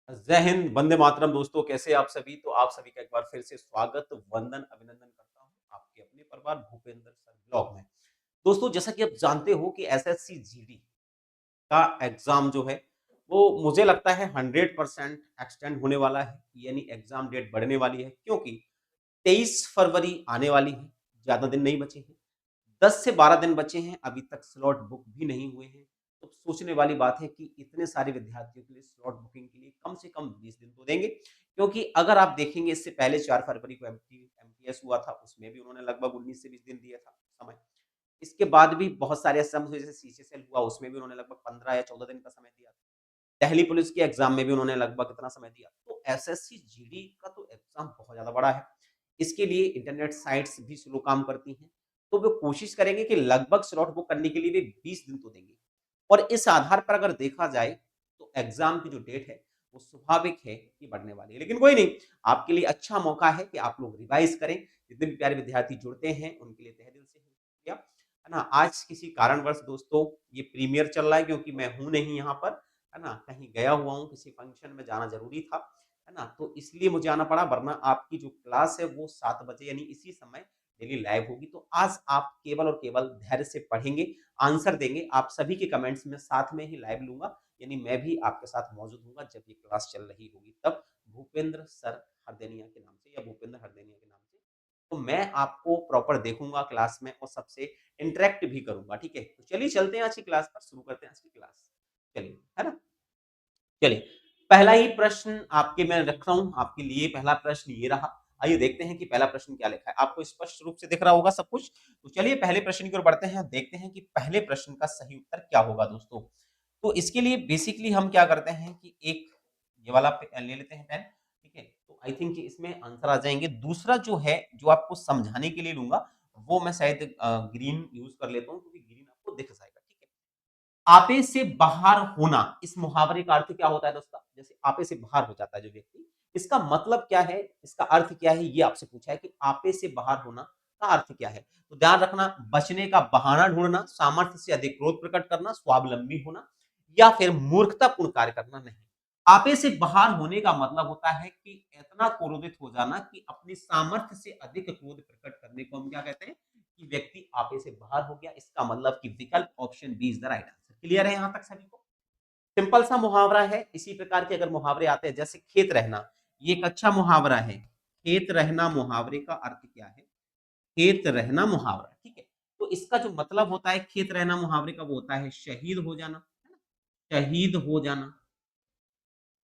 जय हिंद, वंदे मातरम दोस्तों, कैसे आप सभी? तो आप सभी का एक बार फिर से स्वागत, वंदन, अभिनंदन करता हूँ आपके अपने परिवार भूपेंद्र सर ब्लॉग में। दोस्तों, जैसा कि आप जानते हो कि एसएससी जीडी का एग्ज़ाम जो है, वो मुझे लगता है 100% एक्सटेंड होने वाला है, यानी एग्ज़ाम डेट बढ़ने वाली है क्योंकि 23 फरवरी आने वाली है, ज़्यादा दिन नहीं बचे हैं। 10 से 12 दिन बचे हैं, अभी तक स्लॉट बुक भी नहीं हुए हैं। तो सोचने वाली बात है कि इतने सारे विद्यार्थियों के लिए स्लॉट बुकिंग के लिए कम से कम 20 दिन तो देंगे, क्योंकि अगर आप देखेंगे इससे पहले 4 फरवरी को एमटीएस हुआ था, उसमें भी उन्होंने लगभग 19 से 20 दिन दिया था समय। इसके बाद भी बहुत सारे एग्ज़ाम्स हुए, जैसे सीसीएसएल हुआ, उसमें भी उन्होंने लगभग 15 या 14 दिन का समय दिया था। दिल्ली पुलिस के एग्ज़ाम में भी उन्होंने लगभग इतना समय दिया। तो एसएससी जीडी का तो एग्ज़ाम बहुत ज़्यादा बड़ा है। इसके लिए इंटरनेट साइट्स भी स्लो काम करती हैं, तो वो कोशिश करेंगे कि लगभग स्लॉट बुक करने के लिए वे 20 दिन तो देंगे। और इस आधार पर अगर देखा जाए, तो एग्ज़ाम की जो डेट है, वो स्वाभाविक है कि बढ़ने वाली है। लेकिन कोई नहीं, आपके लिए अच्छा मौका है कि आप लोग रिवाइज़ करें। जितने भी प्यारे विद्यार्थी जुड़ते हैं, उनके लिए तहे दिल से शुक्रिया, है ना? आज किसी कारणवश दोस्तों ये प्रीमियर चल रहा है क्योंकि मैं हूँ नहीं यहाँ पर, है ना? कहीं गया हुआ हूँ, किसी फंक्शन में जाना ज़रूरी था, है ना? तो इसलिए मुझे आना पड़ा, वरना आपकी जो क्लास है वो 7 बजे यानी इसी समय डेली लाइव होगी। तो आज आप केवल और केवल धैर्य से पढ़ेंगे, आंसर देंगे। आप सभी के कमेंट्स में साथ में ही लाइव लूँगा, यानी मैं भी आपके साथ मौजूद हूँगा जब ये क्लास चल रही होगी तब, भूपेंद्र सर हरदैनिया के नाम से या भूपेंद्र हरदैनिया के नाम से। तो मैं आपको प्रॉपर देखूँगा क्लास में और सबसे इंटरैक्ट भी करूँगा, ठीक है? तो चलिए चलते हैं आज की क्लास पर, शुरू करते हैं आज की क्लास। चलिए, है ना? चलिए, पहला ही प्रश्न आपके मैं रख रहा हूँ, आपके लिए पहला प्रश्न ये रहा। आइए देखते हैं कि पहला प्रश्न क्या लिखा है। आपको स्पष्ट रूप से दिख रहा होगा सब कुछ? तो चलिए पहले प्रश्न की ओर बढ़ते हैं, देखते हैं कि पहले प्रश्न का सही उत्तर क्या होगा दोस्तों। तो इसके लिए बेसिकली हम क्या करते हैं कि एक ये वाला ले लेते हैं पेन, ठीक है? तो आई थिंक कि इसमें आंसर आ जाएँगे। दूसरा जो है, जो आपको समझाने के लिए लूँगा, वो मैं शायद ग्रीन यूज़ कर लेता हूँ क्योंकि ग्रीन आपको दिख जाएगा, ठीक है? आपे से बाहर होना, इस मुहावरे का अर्थ क्या होता है दोस्तों? जैसे आपे से बाहर हो जाता है जो व्यक्ति, इसका मतलब क्या है? इसका अर्थ क्या है? ये आपसे पूछा है कि आपे से बाहर होना का अर्थ क्या है? तो ध्यान रखना, बचने का बहाना ढूँढना, सामर्थ्य से अधिक क्रोध प्रकट करना, स्वावलंबी होना या फिर मूर्खतापूर्ण कार्य करना नहीं। आपे से बाहर होने का मतलब होता है कि इतना क्रोधित हो जाना कि अपनी सामर्थ्य से अधिक क्रोध प्रकट करने को हम क्या कहते हैं? कि व्यक्ति आपे से बाहर हो गया। इसका मतलब कि विकल्प option B is the right answer. Clear है यहाँ तक सभी को? सिंपल सा मुहावरा है। इसी प्रकार के अगर मुहावरे आते हैं, जैसे खेत रहना, ये एक अच्छा मुहावरा है। खेत रहना मुहावरे का अर्थ क्या है? खेत रहना मुहावरा, ठीक है? तो इसका जो मतलब होता है खेत रहना मुहावरे का, वो होता है शहीद हो जाना, है ना? शहीद हो जाना,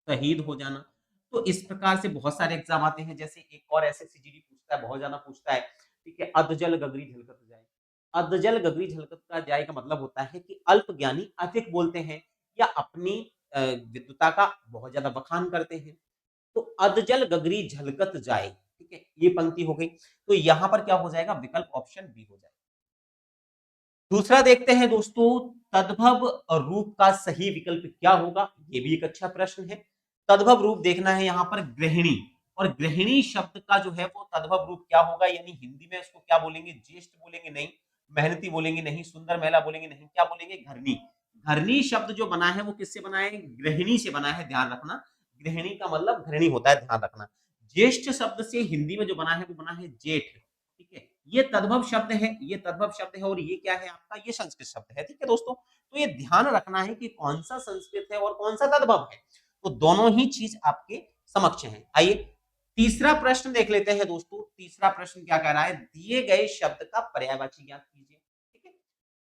शहीद हो जाना। तो इस प्रकार से बहुत सारे एग्ज़ाम आते हैं, जैसे एक और एसएससी जीडी पूछता है, बहुत ज़्यादा पूछता है, ठीक है? अधजल गगरी झलकत जाए। अधजल गगरी झलकत का जाए का मतलब होता है कि अल्प ज्ञानी अधिक बोलते हैं या अपनी विद्वता का बहुत ज़्यादा बखान करते हैं। तो अधजल गगरी झलकत जाए, ठीक है? ये पंक्ति हो गई। तो यहाँ पर क्या हो जाएगा? विकल्प ऑप्शन बी हो जाएगा। दूसरा देखते हैं दोस्तों, तद्भव रूप का सही विकल्प क्या होगा? ये भी एक अच्छा प्रश्न है। तद्भव रूप देखना है यहाँ पर गृहिणी, और गृहिणी शब्द का जो है वो तद्भव रूप क्या होगा, यानी हिंदी में इसको क्या बोलेंगे? ज्येष्ठ बोलेंगे नहीं, मेहनती बोलेंगे नहीं, सुंदर महिला बोलेंगे नहीं, क्या बोलेंगे? घरनी। घरनी शब्द जो बना है वो किससे बना है? गृहिणी से बना है, ध्यान रखना। गृहिणी का मतलब घृणी होता है, ध्यान रखना। ज्येष्ठ शब्द से हिंदी में जो बना है वो बना है जेठ, ठीक है? ये तद्भव शब्द है, ये तद्भव शब्द है, और ये क्या है आपका? ये संस्कृत शब्द है, ठीक है दोस्तों? तो ये ध्यान रखना है कि कौन-सा संस्कृत है और कौन-सा तद्भव है। तो दोनों ही चीज़ आपके समक्ष हैं। आइए तीसरा प्रश्न देख लेते हैं दोस्तों। तीसरा प्रश्न क्या कह रहा है? दिए गए शब्द का पर्यायवाची ज्ञात कीजिए, ठीक है?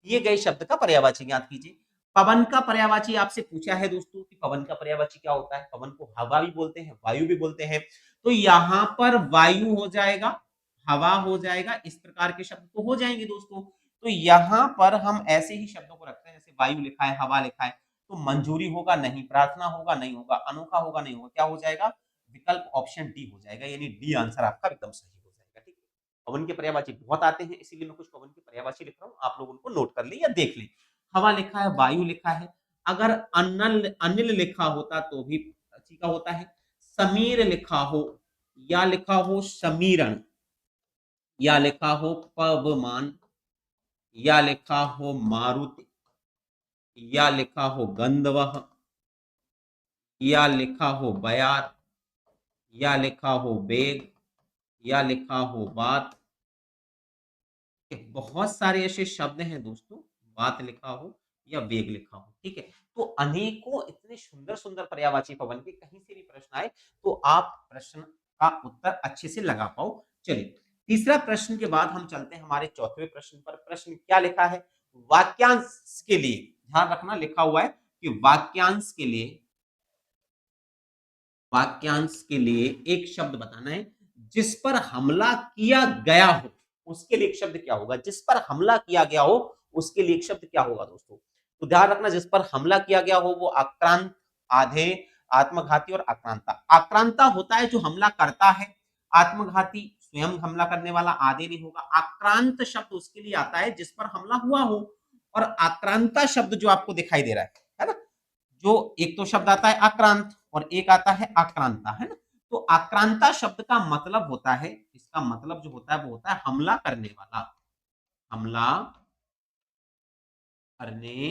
दिए गए शब्द का पर्यायवाची ज्ञात कीजिए। पवन का पर्यायवाची आपसे पूछा है दोस्तों कि पवन का पर्यायवाची क्या होता है? पवन को हवा भी बोलते हैं, वायु भी बोलते हैं। तो यहाँ पर वायु हो जाएगा, हवा हो जाएगा, इस प्रकार के शब्द तो हो जाएंगे दोस्तों। तो यहाँ पर हम ऐसे ही शब्दों को रखते हैं, जैसे वायु लिखा है, हवा लिखा है, तो मंजूरी होगा नहीं, प्रार्थना होगा नहीं होगा, अनोखा होगा नहीं होगा, क्या हो जाएगा? विकल्प ऑप्शन डी हो जाएगा, यानी डी आंसर आपका एकदम सही हो जाएगा, ठीक है? पवन के पर्यायवाची बहुत आते हैं, इसीलिए मैं कुछ पवन के पर्यायवाची लिख रहा हूँ, आप लोग उनको नोट कर ले या देख ले। हवा लिखा है, वायु लिखा है, अगर अनल अनिल लिखा होता तो भी अच्छी का होता है। समीर लिखा हो, या लिखा हो समीरण, या लिखा हो पवमान, या लिखा हो मारुति, या लिखा हो गंधवह, या लिखा हो बयार, या लिखा हो बेग, या लिखा हो बात। बहुत सारे ऐसे शब्द हैं दोस्तों, बात लिखा हो या वेग लिखा हो, ठीक है। तो अनेकों इतने सुंदर सुंदर पर्यायवाची पवन के कहीं से भी प्रश्न आए तो आप प्रश्न का उत्तर अच्छे से लगा पाओ। चलिए, तीसरा प्रश्न के बाद हम चलते हैं हमारे चौथे प्रश्न पर। प्रश्न क्या लिखा है? वाक्यांश के लिए ध्यान रखना, लिखा हुआ है कि वाक्यांश के लिए, वाक्यांश के लिए एक शब्द बताना है जिस पर हमला किया गया हो। उसके लिए एक शब्द क्या होगा? जिस पर हमला किया गया हो उसके लिए एक शब्द क्या होगा दोस्तों? तो ध्यान रखना, जिस पर हमला किया गया हो वो आक्रांत, आधे, आत्मघाती और आक्रांता। आक्रांता होता है जो हमला करता है, आत्मघाती स्वयं हमला करने वाला, आधे नहीं होगा। आक्रांत शब्द उसके लिए आता है जिस पर हमला हुआ हो, और आक्रांता शब्द जो आपको दिखाई दे रहा है ना, जो एक तो शब्द आता है आक्रांत और एक आता है आक्रांता, है ना। तो आक्रांता शब्द का मतलब होता है, इसका मतलब जो होता है वो होता है हमला करने वाला, हमला करने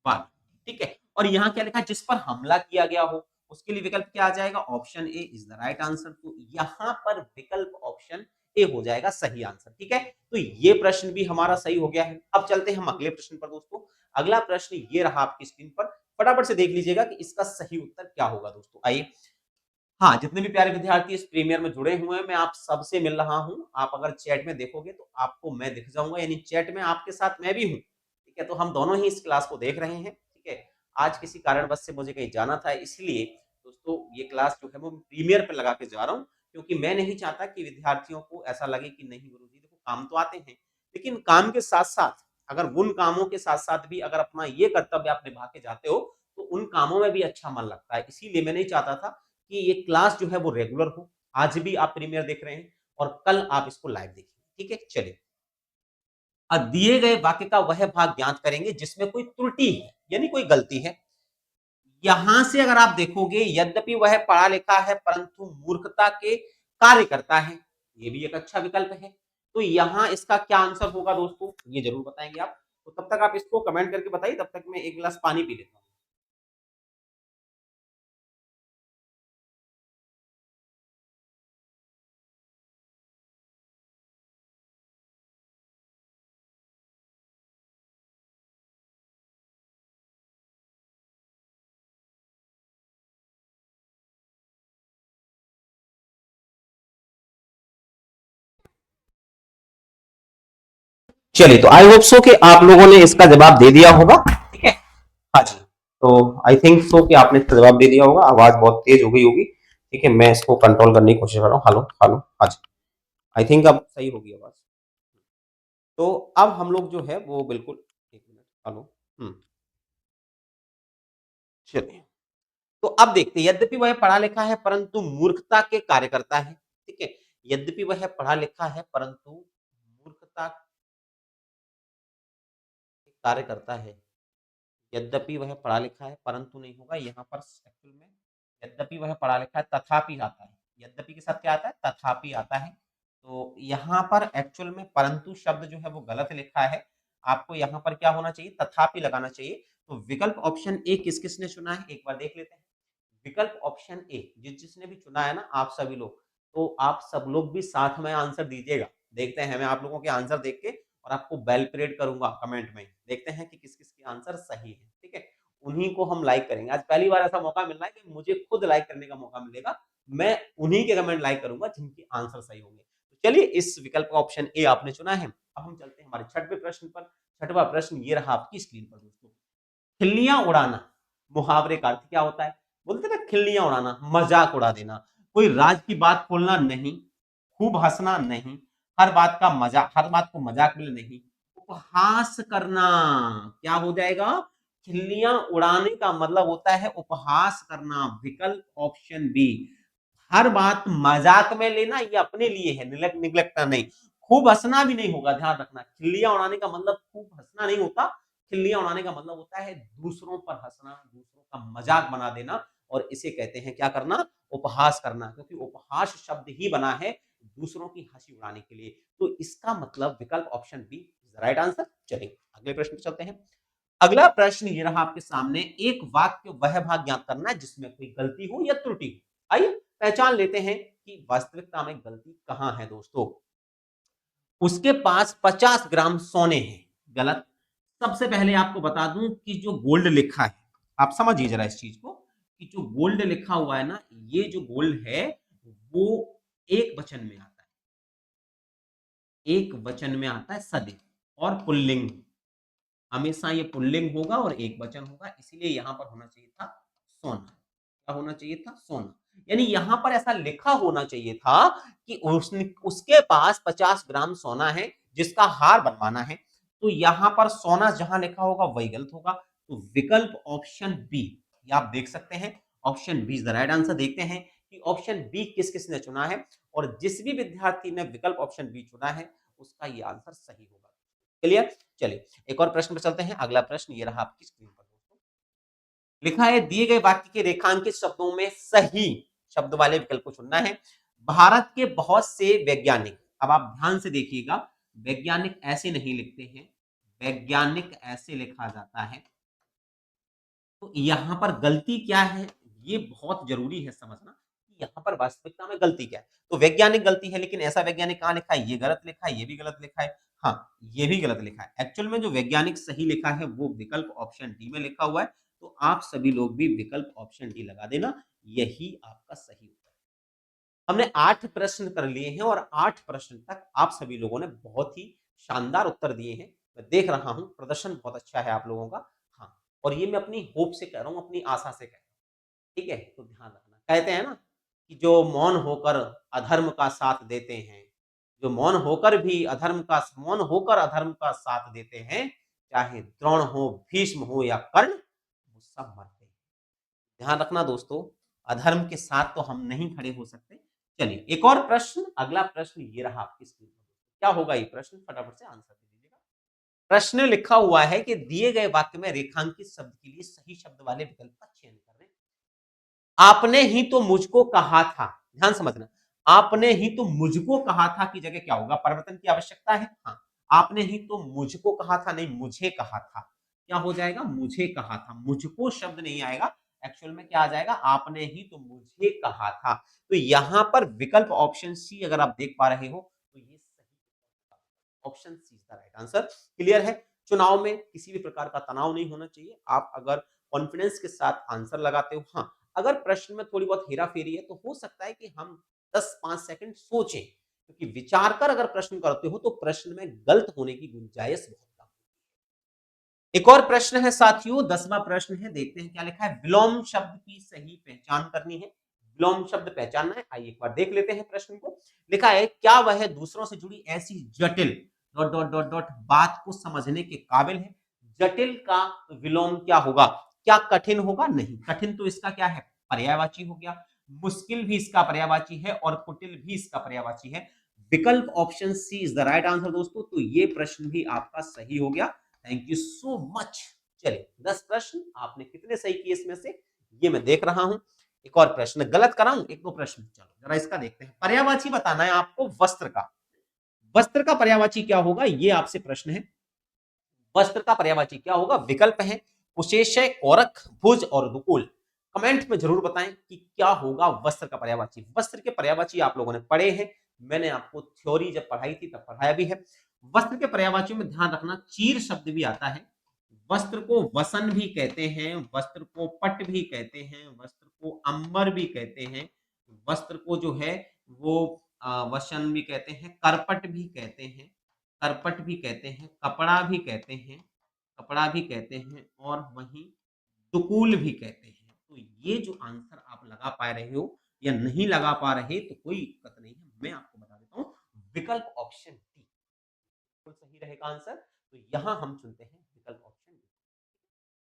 वाला, ठीक है। और यहाँ क्या लिखा है? जिस पर हमला किया गया हो, उसके लिए विकल्प क्या आ जाएगा? Option A is the right answer. तो यहाँ पर विकल्प ऑप्शन ए हो जाएगा सही आंसर, ठीक है। तो ये प्रश्न भी हमारा सही हो गया है। अब चलते हैं हम अगले प्रश्न पर दोस्तों। अगला प्रश्न ये रहा आपकी स्क्रीन पर, फटाफट से देख लीजिएगा कि इसका सही उत्तर क्या होगा दोस्तों। आइए, हाँ, जितने भी प्यारे विद्यार्थी इस प्रीमियर में जुड़े हुए हैं, मैं आप सबसे मिल रहा हूँ। आप अगर चैट में देखोगे तो आपको मैं दिख जाऊँगा, यानी चैट में आपके साथ मैं भी हूँ, ठीक है? तो हम दोनों ही इस क्लास को देख रहे हैं, ठीक है? आज किसी कारणवश से मुझे कहीं जाना था, इसलिए दोस्तों ये क्लास जो है वो प्रीमियर पे लगा के जा रहा हूँ, क्योंकि मैं नहीं चाहता कि विद्यार्थियों को ऐसा लगे कि नहीं गुरुजी देखो काम तो आते हैं, लेकिन काम के साथ-साथ अगर उन कामों के साथ-साथ भी अगर अपना ये कर्तव्य आप निभा के जाते हो, तो उन कामों में भी अच्छा मन लगता है। इसीलिए मैं नहीं चाहता था कि ये क्लास जो है वो रेगुलर हो। आज भी आप प्रीमियर देख रहे हैं और कल आप इसको लाइव देखेंगे, ठीक है? चलिए, दिए गए वाक्य का वह भाग ज्ञात करेंगे जिसमें कोई त्रुटि है, यानी कोई गलती है। यहां से अगर आप देखोगे, यद्यपि वह पढ़ा लिखा है परंतु मूर्खता के कार्य करता है, ये भी एक अच्छा विकल्प है। तो यहां इसका क्या आंसर होगा दोस्तों, ये जरूर बताएंगे आप। तो तब तक आप इसको कमेंट करके बताइए, तब तक मैं एक गिलास पानी पी लेता हूँ। चलिए, तो आई होप सो कि आप लोगों ने इसका जवाब दे दिया होगा, ठीक है। हाँ जी, तो आई थिंक सो कि आपने इसका जवाब दे दिया होगा। आवाज बहुत तेज हो गई होगी, ठीक है। मैं इसको कंट्रोल करने की कोशिश कर रहा हूँ। हेलो हेलो, हाँ जी, आई थिंक अब सही होगी आवाज। तो अब हम लोग जो है वो बिल्कुल, एक मिनट, हेलो, चलिए, तो अब देखते हैं, यद्यपि वह पढ़ा लिखा है परंतु मूर्खता के कार्य करता है, ठीक है। यद्यपि वह पढ़ा लिखा है परंतु मूर्खता के कार्य करता है। यद्यपि वह पढ़ा लिखा है परंतु नहीं होगा यहाँ पर एक्चुअल में। यद्यपि वह पढ़ा लिखा है तथापि आता है, यद्यपि के साथ क्या आता है? तथापि आता है। तो यहाँ पर एक्चुअल में परंतु शब्द जो है वो गलत लिखा है। आपको यहाँ पर क्या होना चाहिए? तथापि लगाना चाहिए। तो विकल्प ऑप्शन ए किस किसने चुना है एक बार देख लेते हैं। विकल्प ऑप्शन ए जिसने भी चुना है ना, आप सभी लोग, तो आप सब लोग भी साथ में आंसर दीजिएगा। देखते हैं, मैं आप लोगों के आंसर देख के और आपको बेल परेड करूंगा कमेंट में, देखते हैं कि किस किस के आंसर सही है, ठीक है। उन्हीं को हम लाइक करेंगे। आज पहली बार ऐसा मौका मिल रहा है कि मुझे खुद लाइक करने का मौका मिलेगा। मैं उन्हीं के कमेंट लाइक करूंगा जिनके आंसर सही होंगे। तो चलिए, इस विकल्प का ऑप्शन ए आपने चुना है। अब हम चलते हैं हमारे छठवें प्रश्न पर। छठवां प्रश्न ये रहा आपकी स्क्रीन पर दोस्तों। खिल्लियां उड़ाना मुहावरे का अर्थ क्या होता है? बोलते ना खिल्लियां उड़ाना, मजाक उड़ा देना, कोई राज की बात खोलना नहीं, खूब हंसना नहीं, हर बात का मजाक, हर बात को मजाक में नहीं, उपहास करना। क्या हो जाएगा? खिल्लियां उड़ाने का मतलब होता है उपहास करना। विकल्प ऑप्शन बी, हर बात मजाक में लेना, ये अपने लिए है, निगलेक्ट नहीं। खूब हंसना भी नहीं होगा, ध्यान रखना। खिल्लियां उड़ाने का मतलब खूब हंसना नहीं होता। खिल्लियां उड़ाने का मतलब होता है दूसरों पर हंसना, दूसरों का मजाक बना देना, और इसे कहते हैं क्या करना? उपहास करना, क्योंकि उपहास शब्द ही बना है दूसरों की हंसी उड़ाने के लिए। तो इसका मतलब विकल्प option B is the right answer. चलिए, अगले प्रश्न पे चलते हैं। अगला प्रश्न ये रहा आपके सामने, एक वाक्य वह भाग ज्ञात करना है जिसमें कोई गलती हो या त्रुटि हो। आइए पहचान लेते हैं कि वास्तविकता में गलती कहां है दोस्तों। उसके पास 50 ग्राम सोने हैं, गलत। सबसे पहले आपको बता दूं कि जो गोल्ड लिखा है, आप समझिए जरा इस चीज को, कि जो गोल्ड लिखा हुआ है ना, ये जो गोल्ड है वो एक वचन में आता है, एक वचन में आता है सदैव, और पुल्लिंग, हमेशा ये पुल्लिंग होगा और एक वचन होगा, इसीलिए यहां पर होना चाहिए था सोना। क्या होना चाहिए था? सोना। यानी यहां पर ऐसा लिखा होना चाहिए था कि उसके पास 50 ग्राम सोना है जिसका हार बनवाना है। तो यहां पर सोना जहां लिखा होगा वही गलत होगा। तो विकल्प ऑप्शन बी, ये आप देख सकते हैं, option B is the right answer. देखते हैं कि ऑप्शन बी किस किसने चुना है, और जिस भी विद्यार्थी ने विकल्प ऑप्शन बी चुना है उसका ये आंसर सही होगा। क्लियर? चलिए एक और प्रश्न पर चलते हैं। अगला प्रश्न ये रहा आपकी स्क्रीन पर दोस्तों। लिखा है दिए गए वाक्य के रेखांकित शब्दों में सही शब्द वाले विकल्प को चुनना है। भारत के बहुत से वैज्ञानिक, अब आप ध्यान से देखिएगा, वैज्ञानिक ऐसे नहीं लिखते हैं, वैज्ञानिक ऐसे लिखा जाता है। तो यहां पर गलती क्या है, ये बहुत जरूरी है समझना कि यहां पर वास्तविकता में गलती क्या है। तो वैज्ञानिक गलती है, लेकिन ऐसा वैज्ञानिक कहां लिखा है, ये गलत लिखा है, ये भी गलत लिखा है। हाँ, ये भी गलत लिखा है। एक्चुअल में जो वैज्ञानिक सही लिखा है वो विकल्प ऑप्शन डी में लिखा हुआ है। तो आप सभी लोग भी विकल्प ऑप्शन डी लगा देना, यही आपका सही उत्तर है। हमने 8 प्रश्न कर लिए हैं और 8 प्रश्न तक आप सभी लोगों ने बहुत ही शानदार उत्तर दिए हैं। मैं देख रहा हूं प्रदर्शन बहुत अच्छा है आप लोगों का। हाँ, और ये मैं अपनी होप से कह रहा हूं, अपनी आशा से कह रहा हूं। ठीक है? तो ध्यान रखना। कहते हैं ना कि जो मौन होकर अधर्म का साथ देते हैं, जो मौन होकर अधर्म का साथ देते हैं, चाहे द्रोण हो, भीष्म हो या कर्ण, वो सब मरते हैं। ध्यान रखना दोस्तों, अधर्म के साथ तो हम नहीं खड़े हो सकते। चलिए एक और प्रश्न, अगला प्रश्न ये रहा आपकी स्क्रीन पर। क्या होगा ये प्रश्न? फटाफट से आंसर दे दीजिएगा। प्रश्न लिखा हुआ है कि दिए गए वाक्य में रेखांकित शब्द के लिए सही शब्द वाले विकल्प का चयन करें। आपने ही तो मुझको कहा था, ध्यान समझना, आपने ही तो मुझको कहा था की जगह क्या होगा? परिवर्तन की आवश्यकता है। हाँ, आपने ही तो मुझको कहा था, नहीं मुझे कहा था। क्या हो जाएगा? मुझे कहा था। मुझको शब्द नहीं आएगा, एक्चुअल में क्या आ जाएगा? आपने ही तो मुझे कहा था। तो यहां पर विकल्प ऑप्शन सी अगर आप देख पा रहे हो तो ये सही, option C is the right answer. Clear है? चुनाव में किसी भी प्रकार का तनाव नहीं होना चाहिए। आप अगर कॉन्फिडेंस के साथ आंसर लगाते हो, हाँ, अगर प्रश्न में थोड़ी बहुत हेरा-फेरी है तो हो सकता है कि हम 10-5 सेकंड सोचें, क्योंकि विचार कर अगर प्रश्न करते हो तो प्रश्न में गलत होने की गुंजाइश बहुत कम। एक और प्रश्न है साथियों, 10वां प्रश्न है, देखते हैं क्या लिखा है। विलोम शब्द की सही पहचान करनी है। विलोम शब्द पहचानना है। आइए एक बार देख लेते हैं प्रश्न को। लिखा है क्या वह दूसरों से जुड़ी ऐसी जटिल डॉट डॉट डॉट डॉट बात को समझने के काबिल है। जटिल का विलोम क्या होगा? क्या कठिन होगा? नहीं, कठिन तो इसका क्या है? पर्यायवाची हो गया। मुश्किल भी इसका पर्यायवाची है और कुटिल भी इसका पर्यायवाची है। विकल्प option C is the right answer दोस्तों। तो ये प्रश्न भी आपका सही हो गया। Thank you so much. चलिए 10 प्रश्न आपने कितने सही किए इसमें से, ये मैं देख रहा हूं। एक और प्रश्न गलत कराऊं, एक दो प्रश्न, चलो जरा इसका देखते हैं। पर्यायवाची बताना है आपको वस्त्र का। वस्त्र का पर्यायवाची क्या होगा, ये आपसे प्रश्न है। वस्त्र का पर्यायवाची क्या होगा? विकल्प है कुशेषय, कोरक, भुज और दुकुल। कमेंट में जरूर बताएं कि क्या होगा वस्त्र का पर्यायवाची। वस्त्र के पर्यायवाची आप लोगों ने पढ़े हैं, मैंने आपको थ्योरी जब पढ़ाई थी तब पढ़ाया भी है। वस्त्र के पर्यायवाचियों में ध्यान रखना, चीर शब्द भी आता है। वस्त्र को वसन भी कहते हैं, वस्त्र को पट भी कहते हैं, वस्त्र को अंबर भी कहते हैं, वस्त्र को जो है वो वसन भी कहते हैं, करपट भी कहते हैं, करपट भी कहते हैं, कपड़ा भी कहते हैं, कपड़ा भी कहते हैं, और वहीं दुकूल भी कहते हैं। तो ये जो आंसर आप लगा पा रहे हो या नहीं लगा पा रहे तो कोई दिक्कत नहीं है, मैं आपको बता देता हूँ, विकल्प ऑप्शन डी बिल्कुल सही रहेगा आंसर। तो यहां हम चुनते हैं विकल्प ऑप्शन डी।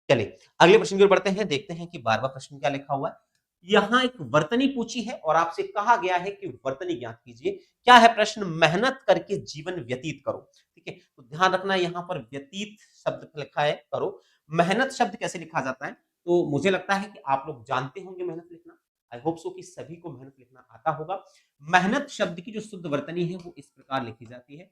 चलिए अगले प्रश्न की ओर बढ़ते हैं, देखते हैं कि 12वां प्रश्न क्या लिखा हुआ है। यहाँ एक वर्तनी पूछी है और आपसे कहा गया है कि वर्तनी ज्ञात कीजिए। क्या है प्रश्न? मेहनत करके जीवन व्यतीत करो। ठीक है, तो ध्यान रखना यहाँ पर व्यतीत शब्द लिखा है करो। मेहनत शब्द कैसे लिखा जाता है? तो मुझे लगता है कि आप लोग जानते होंगे मेहनत लिखना। आई होप सो कि सभी को मेहनत लिखना आता होगा। मेहनत शब्द की जो शुद्ध वर्तनी है वो इस प्रकार लिखी जाती है।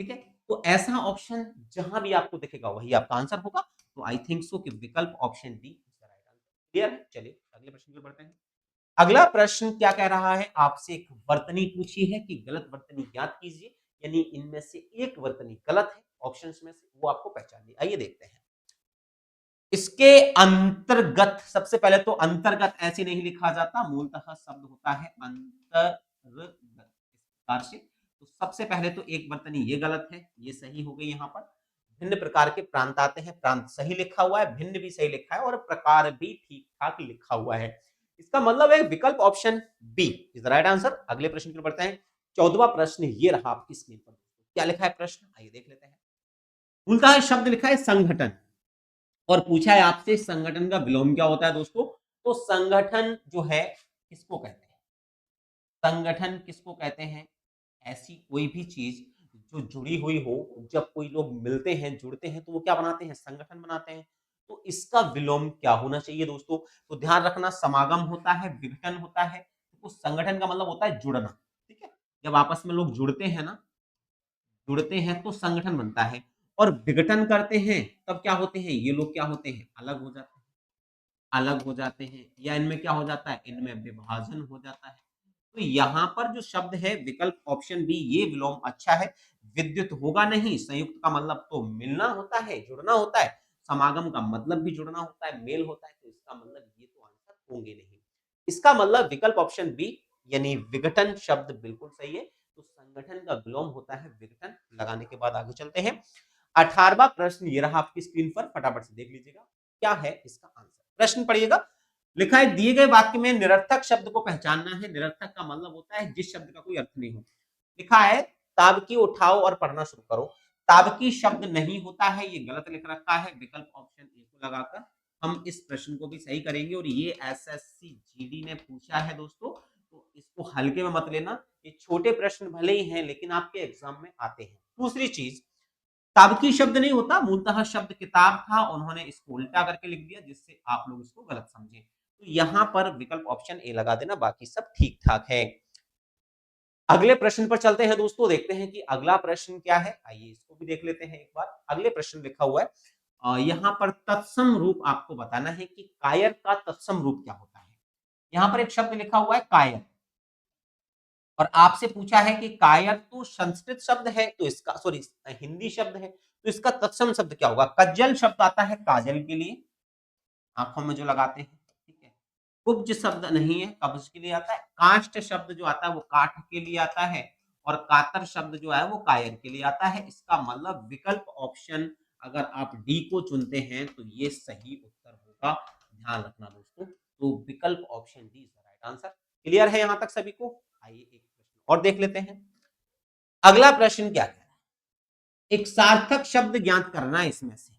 ठीक है। तो ऐसा ऑप्शन जहां भी आपको दिखेगा वही आपका आंसर होगा। तो आई थिंक सो कि विकल्प option D is the right answer. Clear है? चलिए अगले प्रश्न पर बढ़ते हैं। अगला प्रश्न क्या कह रहा है? आपसे एक वर्तनी पूछी है कि गलत वर्तनी ज्ञात कीजिए, यानी इनमें से एक वर्तनी गलत है ऑप्शंस में से, वो आपको पहचानिए। आइए देखते हैं। इसके अंतर्गत, सबसे पहले तो अंतर्गत ऐसे नहीं लिखा जाता, मूलतः शब्द होता है अंतर्गत इस प्रकार से। तो सबसे पहले तो एक वर्तनी ये गलत है, ये सही हो गई। यहां पर भिन्न प्रकार के प्रांत आते हैं, प्रांत सही लिखा हुआ है, भिन्न भी सही लिखा है और प्रकार भी ठीक ठाक लिखा हुआ है। इसका मतलब है विकल्प option B is the right answer. अगले प्रश्न की ओर बढ़ते हैं। 14वां प्रश्न ये रहा आपकी स्क्रीन पर। क्या लिखा है प्रश्न? आइए देख लेते हैं। मूलतः शब्द लिखा है संगठन और पूछा है आपसे संगठन का विलोम क्या होता है दोस्तों। तो संगठन जो है किसको कहते हैं? संगठन किसको कहते हैं? ऐसी कोई भी चीज जो जुड़ी हुई हो, जब कोई लोग मिलते हैं, जुड़ते हैं, तो वो क्या बनाते हैं? संगठन बनाते हैं। तो इसका विलोम क्या होना चाहिए दोस्तों? तो ध्यान रखना, समागम होता है, विघटन होता है। तो संगठन का मतलब होता है जुड़ना। ठीक है, जब आपस में लोग जुड़ते हैं ना, जुड़ते हैं तो संगठन बनता है। और विघटन करते हैं तब क्या होते हैं? ये लोग क्या होते हैं? अलग हो जाते हैं। अलग हो जाते हैं या इनमें क्या हो जाता है? इनमें विभाजन हो जाता है। तो यहाँ पर जो शब्द है विकल्प ऑप्शन बी, ये विलोम अच्छा है। विद्युत होगा नहीं, संयुक्त का मतलब तो मिलना होता है, जुड़ना होता है। समागम का मतलब भी जुड़ना होता है, मेल होता है। तो इसका मतलब ये तो आंसर होंगे नहीं। इसका मतलब विकल्प ऑप्शन बी यानी विघटन शब्द बिल्कुल सही है। तो संगठन का विलोम होता है विघटन। लगाने के बाद आगे चलते हैं। 18वां प्रश्न ये रहा आपकी स्क्रीन पर, फटाफट से देख लीजिएगा क्या है इसका आंसर। प्रश्न पढ़िएगा। लिखा है दिए गए वाक्य में निरर्थक शब्द को पहचानना है। निरर्थक का मतलब होता है जिस शब्द का कोई अर्थ नहीं हो। लिखा है ताबकी उठाओ और पढ़ना शुरू करो। ताबकी शब्द नहीं होता है, ये गलत लिख रखा है। विकल्प ऑप्शन ए को लगाकर हम इस प्रश्न को भी सही करेंगे। और ये एसएससी जीडी ने पूछा है दोस्तों, तो इसको हल्के में मत लेना। ये छोटे प्रश्न भले ही हैं लेकिन आपके एग्जाम में आते हैं। दूसरी चीज, ताबकी शब्द नहीं होता, मूलतः शब्द किताब था, उन्होंने इसको उल्टा करके लिख दिया जिससे आप लोग इसको गलत समझे। तो यहां पर विकल्प ऑप्शन ए लगा देना, बाकी सब ठीक ठाक है। अगले प्रश्न पर चलते हैं दोस्तों, देखते हैं कि अगला प्रश्न क्या है। आइए इसको भी देख लेते हैं एक बार। अगले प्रश्न लिखा हुआ है यहाँ पर तत्सम रूप आपको बताना है कि कायर का तत्सम रूप क्या होता है। यहाँ पर एक शब्द लिखा हुआ है कायर, और आपसे पूछा है कि कायर तो संस्कृत शब्द है, तो इसका सॉरी हिंदी शब्द है, तो इसका तत्सम शब्द क्या होगा? कज्जल शब्द आता है काजल के लिए, आंखों में जो लगाते हैं। ठीक है, कुब्ज शब्द नहीं है, कब्ज के लिए आता है। काष्ठ शब्द जो आता है वो काठ के लिए आता है। और कातर शब्द जो है वो कायर के लिए आता है। इसका मतलब विकल्प ऑप्शन अगर आप डी को चुनते हैं तो ये सही उत्तर होगा। ध्यान रखना दोस्तों, तो विकल्प option D is the right answer. Clear है यहां तक सभी को? आइए एक प्रश्न और देख लेते हैं। अगला प्रश्न क्या कह रहा है? एक सार्थक शब्द ज्ञात करना है इसमें से।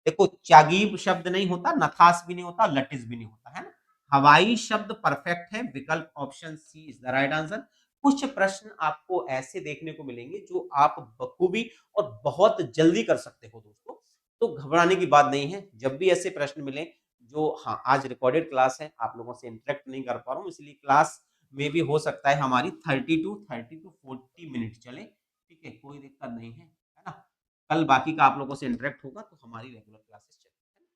देखो, चागीब शब्द नहीं होता, नथास भी नहीं होता, लटिस भी नहीं होता, है ना। हवाई शब्द परफेक्ट है। विकल्प option C is the right answer. कुछ प्रश्न आपको ऐसे देखने को मिलेंगे जो आप बखूबी और बहुत जल्दी कर सकते हो दोस्तों। तो घबराने की बात नहीं है। जब भी ऐसे प्रश्न मिले जो, हाँ आज रिकॉर्डेड क्लास है, आप लोगों से इंटरेक्ट नहीं कर पा रहा हूँ, इसलिए क्लास में भी हो सकता है हमारी 30 to 40 मिनट चले। ठीक है, कोई दिक्कत नहीं है ना। कल बाकी का आप लोगों से इंटरेक्ट होगा तो हमारी रेगुलर क्लासेस चलेगी,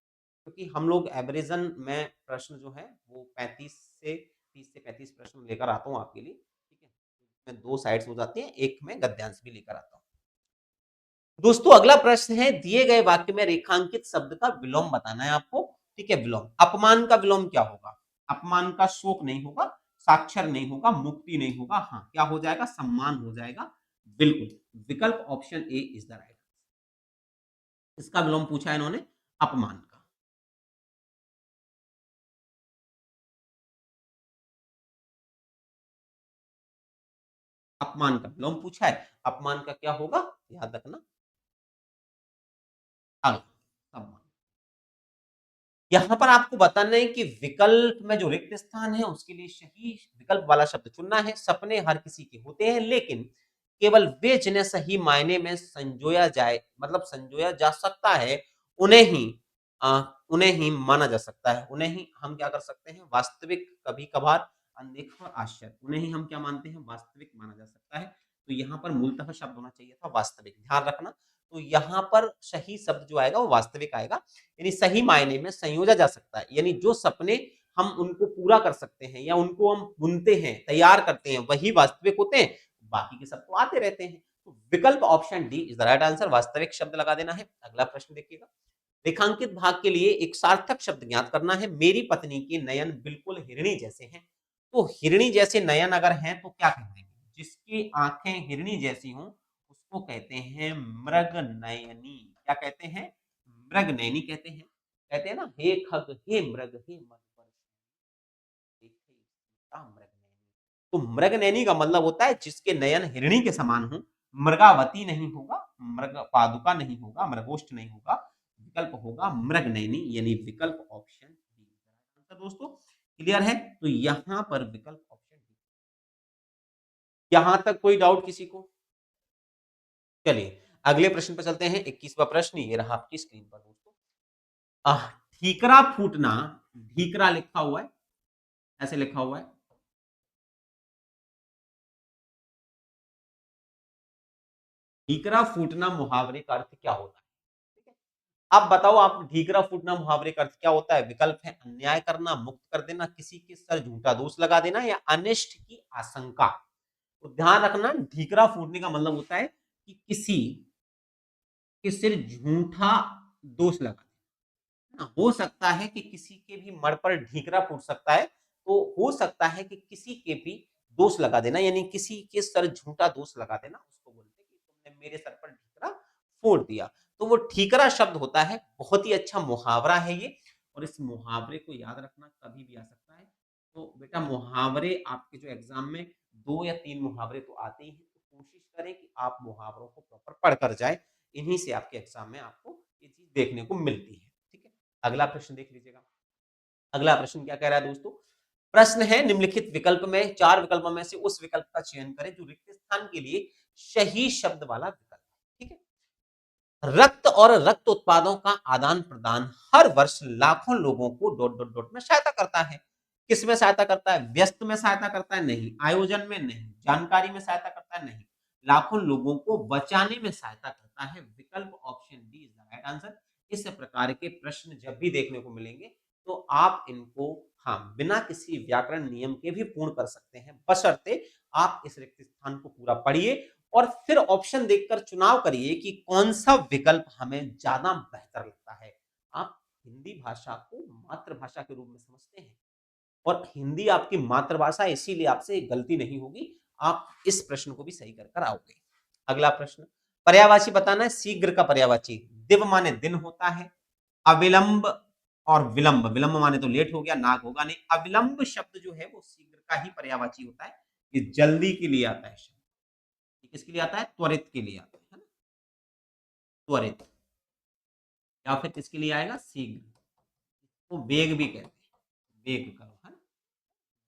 क्योंकि हम लोग एवरेजन में प्रश्न जो है वो 30 से 35 प्रश्न लेकर आता हूँ आपके लिए। ठीक है, इसमें 2 साइड्स हो जाती हैं, एक में गद्यांश भी लेकर आता हूँ। दोस्तों अगला प्रश्न है, दिए गए वाक्य में रेखांकित शब्द का विलोम बताना है आपको। ठीक है, विलोम। अपमान का विलोम क्या होगा? अपमान का शोक नहीं होगा, साक्षर नहीं होगा, मुक्ति नहीं होगा, हाँ क्या हो जाएगा? सम्मान हो जाएगा। बिल्कुल, विकल्प option A is the right. इसका विलोम पूछा है इन्होंने, अपमान का। अपमान का विलोम पूछा है, अपमान का क्या होगा? याद रखना, सम्मान। यहां पर आपको बताना है कि विकल्प में जो रिक्त स्थान है उसके लिए सही विकल्प वाला शब्द चुनना है। सपने हर किसी के होते हैं, लेकिन केवल वे जिन्हें सही मायने में संजोया जाए, मतलब संजोया जा सकता है, उन्हें ही अ, उन्हें ही माना जा सकता है। उन्हें ही हम क्या कर सकते हैं? वास्तविक, कभी कभार, अनदेखा और आश्चर्य, उन्हें ही हम क्या मानते हैं? वास्तविक माना जा सकता है। तो यहाँ पर मूलतः शब्द होना चाहिए था वास्तविक, ध्यान रखना। तो यहाँ पर सही शब्द जो आएगा वो वास्तविक आएगा, यानी सही मायने में संयोजा जा सकता है, यानी जो सपने हम उनको पूरा कर सकते हैं या उनको हम बुनते हैं, तैयार करते हैं, वही वास्तविक होते हैं, बाकी के सब तो आते रहते हैं। तो विकल्प option D is the right answer, वास्तविक शब्द लगा देना है। अगला प्रश्न देखिएगा, रेखांकित भाग के लिए एक सार्थक शब्द ज्ञात करना है। मेरी पत्नी के नयन बिल्कुल हिरणी जैसे हैं। तो हिरणी जैसे नयन अगर हैं तो क्या कहते हैं? जिसकी आंखें हिरणी जैसी हों उसको कहते हैं मृग नयनी। क्या कहते हैं? मृग नयनी कहते हैं। कहते हैं ना, हे खग, हे मृग, हे मद तो मृग नैनी का मतलब होता है जिसके नयन हिरणी के समान हो, मृगावती नहीं होगा, मृग पादुका नहीं होगा, मृगोष्ठ नहीं होगा, विकल्प होगा मृग नैनी, यानी विकल्प ऑप्शन डी। तो दोस्तों क्लियर है? तो यहां पर विकल्प ऑप्शन डी। यहां तक कोई डाउट किसी को? चलिए अगले प्रश्न पर चलते हैं। 21वां प्रश्न ये रहा आपकी स्क्रीन पर दोस्तों। ठीकरा फूटना, ढीकरा लिखा हुआ है, ऐसे लिखा हुआ है। ठीकरा फूटना मुहावरे का अर्थ क्या होता है? ठीक है? अब बताओ आप, ढीकरा फूटना मुहावरे का अर्थ क्या होता है? विकल्प है अन्याय करना, मुक्त कर देना, किसी के सर झूठा दोष लगा देना, या अनिष्ट की आशंका। तो ध्यान रखना, ढीकरा फूटने का मतलब होता है कि किसी के सिर झूठा दोष लगा देना। हो सकता है कि किसी के भी मर पर ढीकरा फूट सकता है, तो हो सकता है कि किसी के भी दोष लगा देना, यानी किसी के सर झूठा दोष लगा देना, उसको बोलते हैं कि तुमने मेरे सर पर ढीकरा फोड़ दिया। तो वो ठीकरा शब्द होता है, बहुत ही अच्छा मुहावरा है ये, और इस मुहावरे को याद रखना कभी भी आ सकता है। तो बेटा मुहावरे आपके जो एग्जाम में 2 या 3 मुहावरे तो आते ही हैं, तो कोशिश करें कि आप मुहावरों को प्रॉपर पढ़ कर जाए, इन्हीं से आपके एग्जाम में आपको ये चीज देखने को मिलती है। ठीक है, अगला प्रश्न देख लीजिएगा। अगला प्रश्न क्या कह रहा है दोस्तों? प्रश्न है, निम्नलिखित विकल्प में 4 विकल्पों में से उस विकल्प का चयन करें जो रिक्त स्थान के लिए सही शब्द वाला विकल्प है। ठीक है, रक्त और रक्त उत्पादों का आदान प्रदान हर वर्ष लाखों लोगों को डॉट डॉट डॉट में सहायता करता है। किसमें सहायता करता है? व्यस्त में सहायता करता है? नहीं। आयोजन में? नहीं। जानकारी में सहायता करता है? नहीं। लाखों लोगों को बचाने में सहायता करता है। विकल्प option D is the right answer. इस प्रकार के प्रश्न जब भी देखने को मिलेंगे तो आप इनको, हाँ, बिना किसी व्याकरण नियम के भी पूर्ण कर सकते हैं, बशर्ते आप इस रिक्त स्थान को पूरा पढ़िए और फिर ऑप्शन देखकर चुनाव करिए कि कौन सा विकल्प हमें ज्यादा बेहतर लगता है। आप हिंदी भाषा को मातृभाषा के रूप में समझते हैं और हिंदी आपकी मातृभाषा, इसीलिए आपसे गलती नहीं होगी, आप इस प्रश्न को भी सही कर कर आओगे। अगला प्रश्न, पर्यायवाची बताना है। शीघ्र का पर्यायवाची दिव माने दिन होता है, अविलंब और विलंब, विलंब माने तो लेट हो गया, नाग होगा नहीं। अविलंब शब्द जो है वो शीघ्र का ही पर्यायवाची होता है, ये जल्दी के लिए आता है शब्द। किसके लिए आता है? त्वरित के लिए आता है ना, त्वरित। या फिर किसके लिए आएगा? शीघ्र। तो वेग भी कहते हैं, वेग करो, है ना,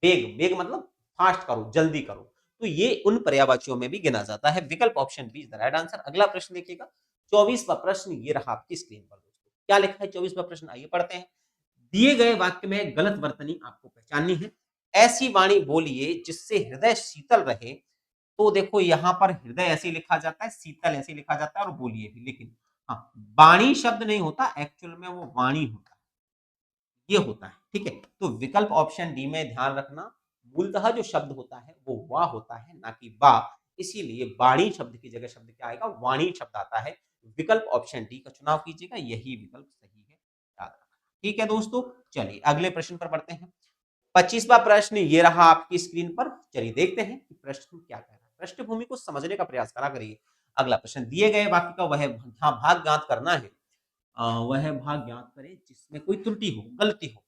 वेग, वेग मतलब फास्ट करो, जल्दी करो। तो ये उन पर्यायवाचियों में भी गिना जाता है। विकल्प option B is the right answer. अगला प्रश्न देखिएगा, 24वां प्रश्न ये रहा आपकी स्क्रीन पर दोस्तों। क्या लिखा है 24वां प्रश्न? आइए पढ़ते हैं। दिए गए वाक्य में गलत वर्तनी आपको पहचाननी है। ऐसी वाणी बोलिए जिससे हृदय शीतल रहे। तो देखो यहाँ पर हृदय ऐसे लिखा जाता है, शीतल ऐसे लिखा जाता है और बोलिए भी, लेकिन हाँ, वाणी शब्द नहीं होता, एक्चुअल में वो वाणी होता है, ये होता है। ठीक है, तो विकल्प ऑप्शन डी में ध्यान रखना, मूलतः जो शब्द होता है वो वाह होता है, ना कि बा, इसीलिए वाणी शब्द की जगह शब्द क्या आएगा? वाणी शब्द आता है। विकल्प ऑप्शन डी का चुनाव कीजिएगा, यही विकल्प सही है, याद रखना। ठीक है दोस्तों, चलिए अगले प्रश्न पर बढ़ते हैं। 25वां प्रश्न ये रहा आपकी स्क्रीन पर। चलिए देखते हैं कि प्रश्न क्या कह रहा है। पृष्ठभूमि को समझने का प्रयास करा करिए। अगला प्रश्न, दिए गए वाक्य का वह भाग ज्ञात करना है। वह भाग ज्ञात करें जिसमें कोई त्रुटि हो, गलती हो।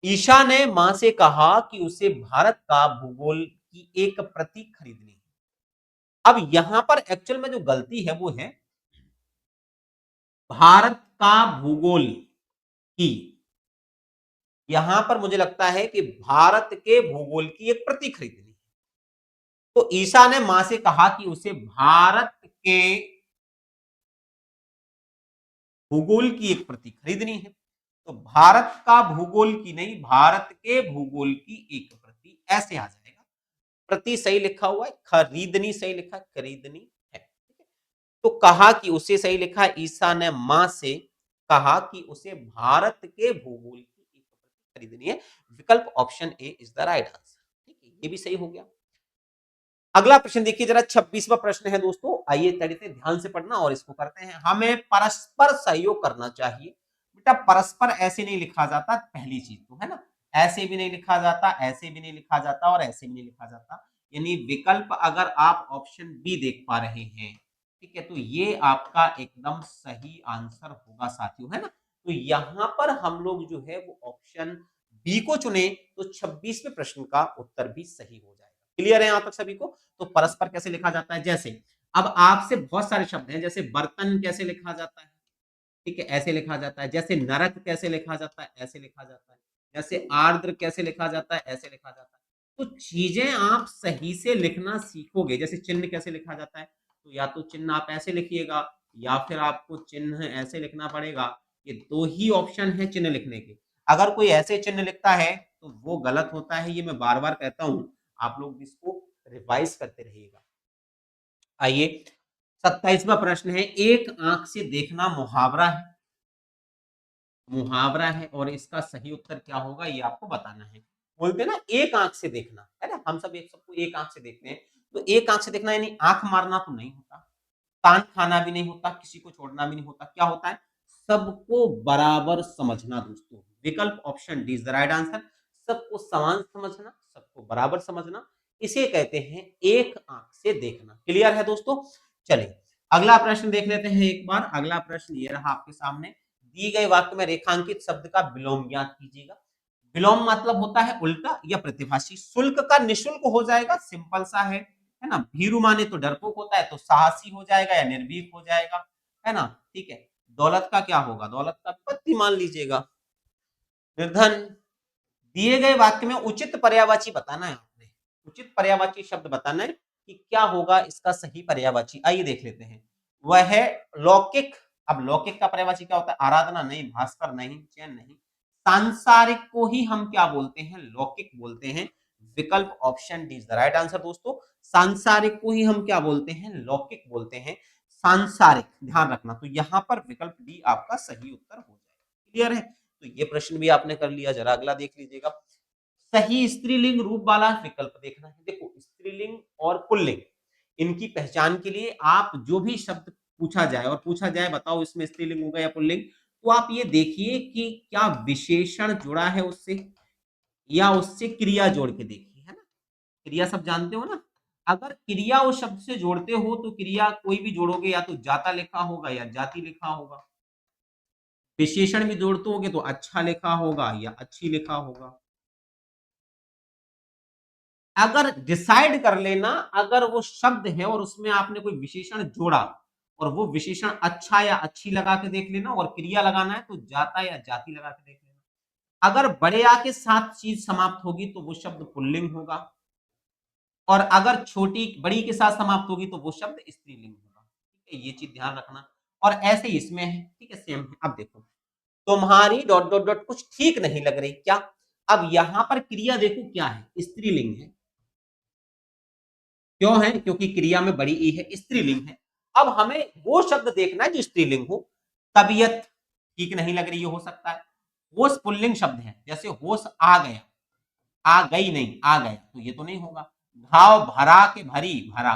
ईशा ने मां से कहा कि उसे भारत का भूगोल की एक प्रति खरीदनी है। अब यहां पर एक्चुअल में जो गलती है वो है भारत का भूगोल की, यहां पर मुझे लगता है कि भारत के भूगोल की एक प्रति खरीदनी है। तो ईशा ने मां से कहा कि उसे भारत के भूगोल की एक प्रति खरीदनी है। तो भारत का भूगोल की नहीं, भारत के भूगोल की एक प्रति, ऐसे आ जाएगा। प्रति सही लिखा हुआ है, खरीदनी सही लिखा है, खरीदनी है। ठीक है? तो कहा कि उसे सही लिखा है, ईसा ने माँ से कहा कि उसे भारत के भूगोल की एक प्रति खरीदनी है। विकल्प option A is the right answer. ठीक है, ये भी सही हो गया। अगला प्रश्न देखिए जरा, 26वां प्रश्न है दोस्तों, आइए तरीके से ध्यान से पढ़ना और इसको करते हैं। हमें परस्पर सहयोग करना चाहिए। बेटा परस्पर ऐसे नहीं लिखा जाता, पहली चीज तो है ना, ऐसे भी नहीं लिखा जाता, ऐसे भी नहीं लिखा जाता और ऐसे भी नहीं लिखा जाता। यानी विकल्प अगर आप ऑप्शन बी देख पा रहे हैं, ठीक है, तो ये आपका एकदम सही आंसर होगा साथियों, है ना। तो यहां पर हम लोग जो है वो ऑप्शन बी को चुने तो 26वें प्रश्न का उत्तर भी सही हो जाएगा। क्लियर है यहां तक सभी को। तो परस्पर कैसे लिखा जाता है, जैसे अब आपसे बहुत सारे शब्द हैं, जैसे बर्तन कैसे लिखा जाता है, ठीक है, ऐसे लिखा जाता है। जैसे नरक कैसे लिखा जाता है, ऐसे लिखा जाता है। जैसे आर्द्र कैसे लिखा जाता है, ऐसे लिखा जाता है। तो चीजें आप सही से लिखना सीखोगे। जैसे चिन्ह कैसे लिखा जाता है, तो या तो चिन्ह आप ऐसे लिखिएगा या फिर आपको चिन्ह ऐसे लिखना पड़ेगा। ये दो ही ऑप्शन है चिन्ह लिखने के। अगर कोई ऐसे चिन्ह लिखता है तो वो गलत होता है, ये मैं बार बार कहता हूं, आप लोग इसको रिवाइज करते रहिएगा। आइए 27वां प्रश्न है, एक आंख से देखना मुहावरा है, मुहावरा है और इसका सही उत्तर क्या होगा ये आपको बताना है। बोलते हैं ना एक आंख से देखना, है ना, हम सब एक सबको एक आंख से देखते हैं। तो एक आंख से देखना यानी आंख मारना तो नहीं होता, कान खाना भी नहीं होता, किसी को छोड़ना भी नहीं होता। क्या होता है, सबको बराबर समझना दोस्तों। विकल्प option D is the right answer. सबको समान समझना, सबको बराबर समझना, इसे कहते हैं एक आंख से देखना। क्लियर है दोस्तों। चलिए अगला प्रश्न देख लेते हैं एक बार। अगला प्रश्न ये रहा आपके सामने, दी गए वाक्य में रेखांकित शब्द का विलोम ज्ञात कीजिएगा। विलोम मतलब होता है उल्टा या प्रतिभाषी। शुल्क का निशुल्क हो जाएगा, सिंपल सा है ना। भीरू माने तो डरपोक होता है, तो साहसी हो जाएगा या निर्भीक हो जाएगा, है ना। ठीक है, दौलत का क्या होगा, दौलत का पत्ती मान लीजिएगा। निर्धन। दिए गए वाक्य में उचित पर्यायवाची बताना है आपने, उचित पर्यायवाची शब्द बताना है कि क्या होगा इसका सही पर्यायवाची। आइए देख लेते हैं। वह है लौकिक। अब लौकिक का पर्यायवाची क्या होता है, आराधना नहीं, भास्कर नहीं, चैन नहीं। सांसारिक को ही हम क्या बोलते हैं, लौकिक बोलते हैं। विकल्प option D is the right answer दोस्तों। सांसारिक को ही हम क्या बोलते हैं, लौकिक बोलते हैं। सांसारिक ध्यान रखना, तो यहां पर विकल्प डी आपका सही उत्तर हो जाएगा। क्लियर है। तो ये प्रश्न भी आपने कर लिया। जरा अगला देख लीजिएगा। सही स्त्रीलिंग रूप वाला विकल्प देखना है। देखो स्त्रीलिंग और पुल्लिंग, इनकी पहचान के लिए आप जो भी शब्द पूछा जाए और पूछा जाए बताओ इसमें स्त्रीलिंग होगा या पुल्लिंग, तो आप ये देखिए कि क्या विशेषण जुड़ा है उससे या उससे क्रिया जोड़ के देखिए, है ना। क्रिया सब जानते हो ना। अगर क्रिया उस शब्द से जोड़ते हो तो क्रिया कोई भी जोड़ोगे या तो जाता लिखा होगा या जाति लिखा होगा। विशेषण भी जोड़ते होगे तो अच्छा लिखा होगा या अच्छी लिखा होगा। अगर डिसाइड कर लेना, अगर वो शब्द है और उसमें आपने कोई विशेषण जोड़ा और वो विशेषण अच्छा या अच्छी लगा के देख लेना, और क्रिया लगाना है तो जाता या जाति लगा के देख लेना। अगर बड़े आ के साथ चीज समाप्त होगी तो वो शब्द पुल्लिंग होगा, और अगर छोटी बड़ी के साथ समाप्त होगी तो वो शब्द स्त्रीलिंग होगा। ठीक है, ये चीज ध्यान रखना। और ऐसे ही इसमें है, ठीक है, सेम है। अब देखो, तुम्हारी डॉट डॉट डॉट कुछ ठीक नहीं लग रही क्या। अब यहां पर क्रिया देखो क्या है, स्त्रीलिंग है। क्यों है, क्योंकि क्रिया में बड़ी ई है, स्त्रीलिंग है। अब हमें वो शब्द देखना है जो स्त्रीलिंग हो। तबीयत ठीक नहीं लग रही, हो सकता है। होश पुल्लिंग शब्द है, जैसे होश आ गया, आ गई नहीं, आ गया, तो ये तो नहीं होगा। घाव भरा के भरी, भरा।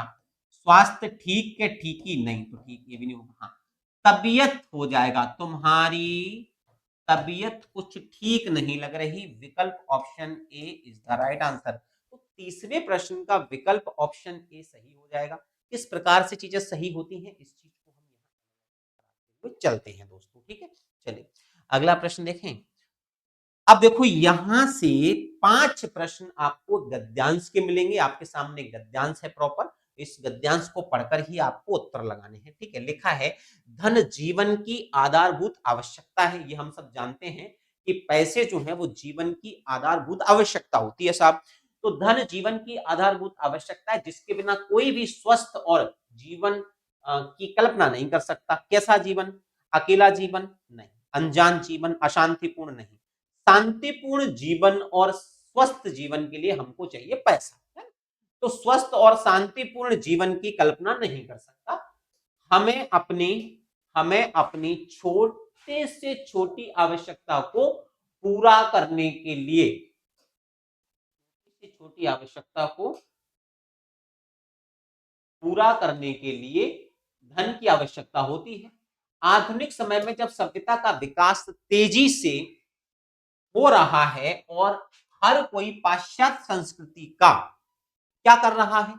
स्वास्थ्य ठीक के ठीकी, नहीं तो ठीक, ये भी नहीं होगा। हाँ, तबीयत हो जाएगा, तुम्हारी तबीयत कुछ ठीक नहीं लग रही। विकल्प option A is the right answer. तो तीसरे प्रश्न का विकल्प ऑप्शन ए सही हो जाएगा। किस प्रकार से चीजें सही होती हैं इस चीज को हम यहाँ चलते हैं दोस्तों। ठीक है, चलिए अगला प्रश्न देखें। अब देखो यहां से 5 प्रश्न आपको गद्यांश के मिलेंगे। आपके सामने गद्यांश है प्रॉपर, इस गद्यांश को पढ़कर ही आपको उत्तर लगाने हैं। ठीक है, लिखा है धन जीवन की आधारभूत आवश्यकता है। ये हम सब जानते हैं कि पैसे जो है वो जीवन की आधारभूत आवश्यकता होती है साहब। तो धन जीवन की आधारभूत आवश्यकता है, जिसके बिना कोई भी स्वस्थ और जीवन की कल्पना नहीं कर सकता। कैसा जीवन, अकेला जीवन नहीं, अनजान जीवन, अशांतिपूर्ण नहीं, शांतिपूर्ण जीवन और स्वस्थ जीवन के लिए हमको चाहिए पैसा, है ना? तो स्वस्थ और शांतिपूर्ण जीवन की कल्पना नहीं कर सकता। हमें अपनी हमें अपनी छोटे से छोटी आवश्यकता को पूरा करने के लिए छोटी आवश्यकता को पूरा करने के लिए धन की आवश्यकता होती है। आधुनिक समय में जब सभ्यता का विकास तेजी से हो रहा है और हर कोई पाश्चात्य संस्कृति का क्या कर रहा है?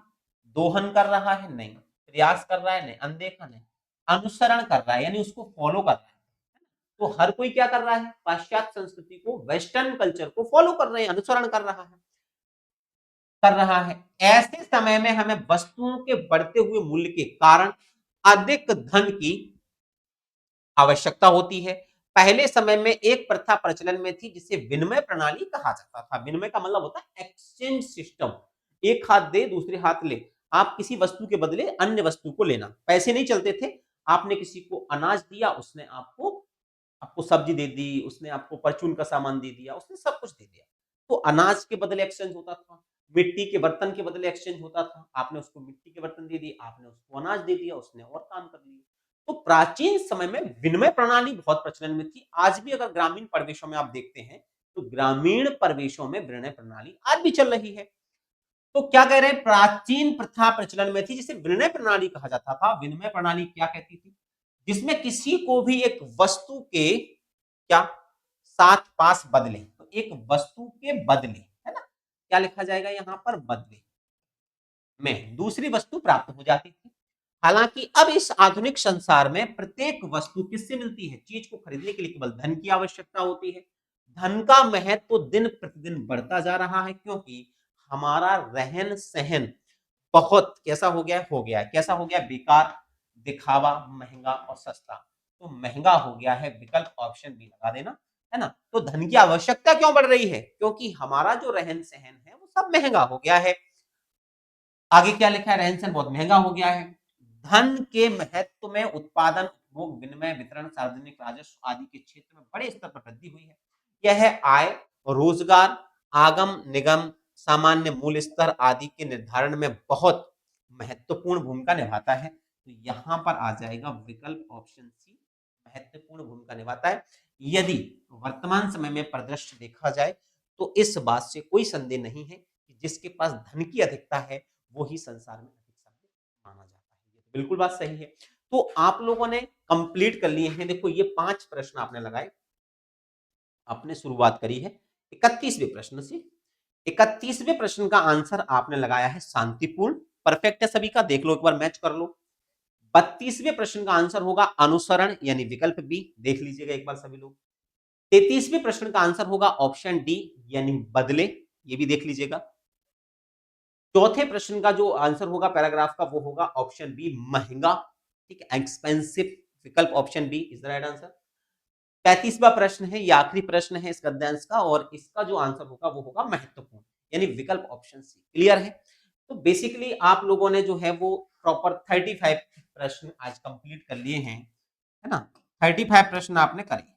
दोहन कर रहा है? नहीं। प्रयास कर रहा है? नहीं। अनदेखा? नहीं। अनुसरण कर रहा है, यानी उसको फॉलो कर रहा है। तो हर कोई क्या कर रहा है? पाश्चात्य संस्कृति को, वेस्टर्न कल्चर को फॉलो कर रहे हैं, अनुसरण कर रहा है। ऐसे समय में हमें वस्तुओं के बढ़ते हुए मूल्य के कारण अधिक धन की आवश्यकता होती है। पहले समय में एक प्रथा प्रचलन में थी जिसे विनिमय प्रणाली कहा जाता था। विनिमय का मतलब होता है एक्सचेंज सिस्टम। एक हाथ दे दूसरे हाथ ले। आप किसी वस्तु के बदले अन्य वस्तु को लेना। पैसे नहीं चलते थे। आपने किसी को अनाज दिया, उसने आपको आपको सब्जी दे दी, उसने आपको परचून का सामान दे दिया, उसने सब कुछ दे दिया। तो अनाज के बदले एक्सचेंज होता था, मिट्टी के बर्तन के बदले एक्सचेंज होता था। आपने उसको मिट्टी के बर्तन दे दिए, आपने उसको अनाज दे दिया, उसने और काम कर लिया। तो प्राचीन समय में विनिमय प्रणाली बहुत प्रचलन में थी। आज भी अगर ग्रामीण परिवेशों में आप देखते हैं, तो ग्रामीण परिवेशों में विनिमय प्रणाली आज भी चल रही है। तो क्या कह रहे हैं? प्राचीन प्रथा प्रचलन में थी जिसे विनिमय प्रणाली कहा जाता था। विनिमय प्रणाली क्या कहती थी? जिसमें किसी को भी एक वस्तु के क्या साथ पास बदले, तो एक वस्तु के बदले, है ना, क्या लिखा जाएगा यहां पर? बदले में दूसरी वस्तु प्राप्त हो जाती थी। हालांकि अब इस आधुनिक संसार में प्रत्येक वस्तु किससे मिलती है? चीज को खरीदने के लिए केवल धन की आवश्यकता होती है। धन का महत्व तो दिन प्रतिदिन बढ़ता जा रहा है, क्योंकि हमारा रहन सहन बहुत कैसा हो गया है कैसा हो गया? बेकार, दिखावा, महंगा और सस्ता। तो महंगा हो गया है, विकल्प ऑप्शन बी लगा देना, है ना। तो धन की आवश्यकता क्यों बढ़ रही है? क्योंकि हमारा जो रहन सहन है वो सब महंगा हो गया है। आगे क्या लिखा है? रहन सहन बहुत महंगा हो गया है। धन के महत्व में उत्पादन, उपभोग, विनिमय, वितरण, सार्वजनिक राजस्व आदि के क्षेत्र में बड़े स्तर पर वृद्धि हुई है। यह आय, रोजगार, आगम निगम, सामान्य मूल्य स्तर आदि के निर्धारण में बहुत महत्वपूर्ण भूमिका निभाता है। तो यहां पर आ जाएगा विकल्प ऑप्शन सी, महत्वपूर्ण भूमिका निभाता है। यदि वर्तमान समय में परिदृश्य देखा जाए, तो इस बात से कोई संदेह नहीं है कि जिसके पास धन की अधिकता है वो ही संसार में अधिक सभ्य माना जाता है। ये तो बिल्कुल बात सही है। तो आप लोगों ने कंप्लीट कर लिए हैं। देखो, ये 5 प्रश्न आपने लगाए, आपने शुरुआत करी है 31वें प्रश्न से। 31वें प्रश्न का आंसर आपने लगाया है शांतिपूर्ण। परफेक्ट है सभी का, देख लो एक बार, मैच कर लो। 32वें प्रश्न का आंसर होगा अनुसरण, यानी विकल्प बी, देख लीजिएगा एक बार सभी लोग। 33वें प्रश्न का आंसर होगा ऑप्शन डी, यानी बदले, ये भी देख लीजिएगा। चौथे प्रश्न का जो आंसर होगा पैराग्राफ का, वो होगा ऑप्शन बी, महंगा। ठीक है, एक्सपेंसिव, विकल्प option B is the right answer. 35वां प्रश्न है, ये आखिरी प्रश्न है इस गद्यांश का, और इसका जो आंसर होगा वो होगा महत्वपूर्ण, यानी विकल्प ऑप्शन सी। क्लियर है? तो बेसिकली आप लोगों ने जो है वो प्रॉपर 35 प्रश्न आज कंप्लीट कर लिए हैं, है ना। 35 प्रश्न आपने करे।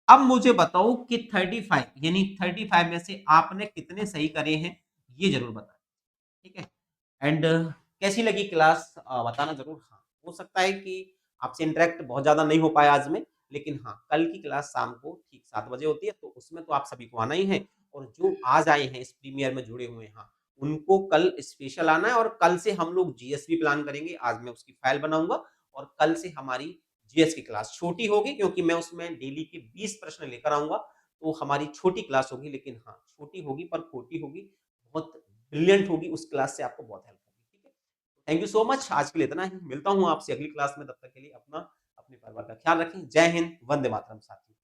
अब मुझे बताओ कि 35 यानी 35 में से आपने कितने सही करे हैं, ये जरूर बताएं। ठीक है। एंड कैसी लगी क्लास, बताना जरूर। हाँ, हो सकता है कि आपसे इंटरेक्ट बहुत ज्यादा नहीं हो पाया आज में, लेकिन हाँ, कल की क्लास शाम को ठीक 7 बजे होती है, तो उसमें तो आप सभी को आना ही है। और जो आज आए हैं इस प्रीमियर में जुड़े हुए हैं, हाँ, उनको कल स्पेशल आना है। और कल से हम लोग जीएस भी प्लान करेंगे। आज मैं उसकी फाइल बनाऊंगा, और कल से हमारी जीएस की क्लास छोटी होगी, क्योंकि मैं उसमें डेली के 20 प्रश्न लेकर आऊंगा। तो हमारी छोटी क्लास होगी, लेकिन हाँ, छोटी होगी पर खोटी होगी, बहुत ब्रिलियंट होगी। उस क्लास से आपको बहुत हेल्प होगी। ठीक है। थैंक यू सो मच, आज के लिए इतना ही। मिलता हूँ आपसे अगली क्लास में। तब तक के लिए अपना, अपने परिवार का ख्याल रखें। जय हिंद, वंदे मातरम साथियों।